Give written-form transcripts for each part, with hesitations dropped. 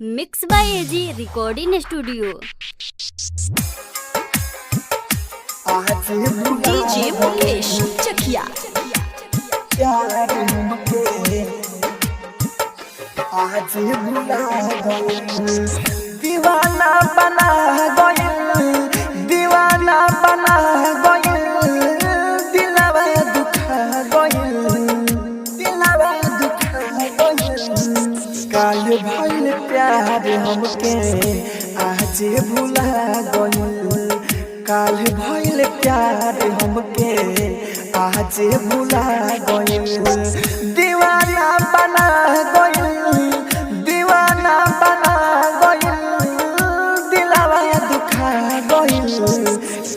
Mix by AG recording studio. DJ Mukesh Chakiya आज भुला गइल, दीवाना बना गइल, दीवाना बना गइल, दिलवा दुखा गइल, दिलवा दुखा गइल। काल भइल प्यार हमके आज भुला गइल, काल भइल प्यार हमके आज भुला गइल, दीवाना बना गइल, दीवाना बना गइल, दिलवा दुखा गइल।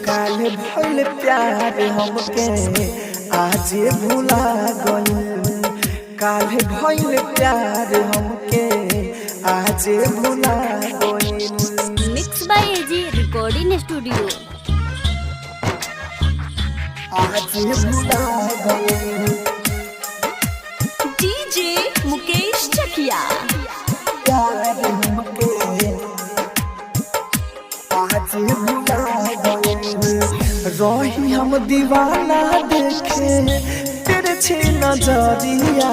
काल भइल प्यार हमके आज भुला गइल, काल भइल प्यार हमके आज भुला गइल। Mix by AG recording studio. आज भुला गइल, डीजे मुकेश चकिया प्यार हमके आज भुला गइल। रही हम दीवाना देखे तिरछी नजरिया,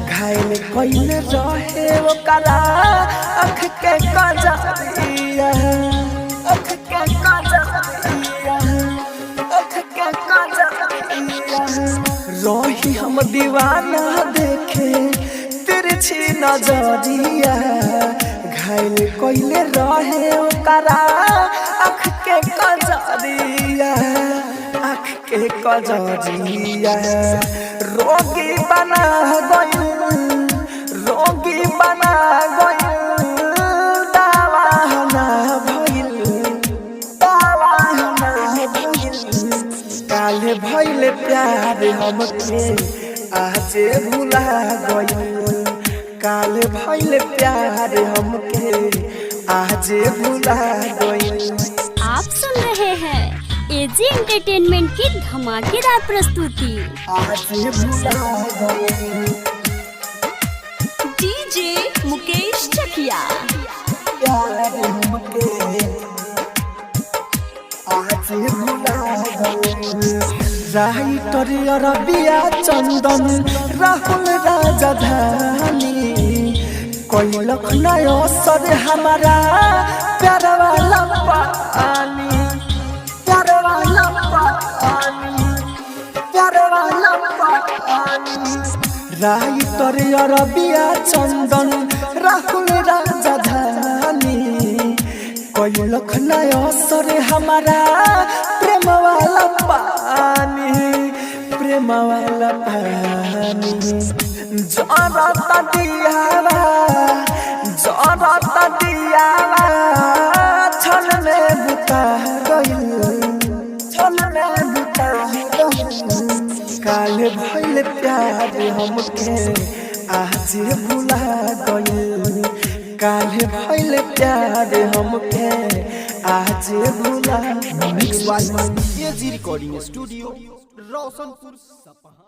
घायल कइल रहे ओकरा आँख के कजरिया, आँख के कजरिया, आँख के कजरिया। रही हम दीवाना देखे तिरछी नजरिया, घायल कइल रहे ओकरा आँख के कजरिया, आँख के कजरिया। रोगी बना गइल, रोगी बना गइल, दावा ना भइल, दावा ना भइल। काल भइल प्यार हमके आज भुला गइल, काल भइल प्यार हमके आज भुला गइल। आप सुन रहे हैं एजी एंटरटेनमेंट की धमाकेदार प्रस्तुति। आज भुला गइल, डीजे मुकेश चकिया प्यार हमके आज भुला गइल। राइटर अरबिया चंदन राहुल राजधानी कोई लखनऊ असर हमारा प्यार वाला पानी, प्यार वाला पानी, प्यार वाला पानी। राइटर अरबिया चंदन राहुल राजधानी कोई लखनऊ असर हमारा प्रेम वाला पानी, प्रेम वाला पानी। जरता दियावा, जरता दियावा, छल में बुता गइल, छल में बुता गइल। काल भइल प्यार हमके आज भुला गइल, काल भइल प्यार हमके आज भुला। Mix by AG recording studio Roshanpur Sapaha.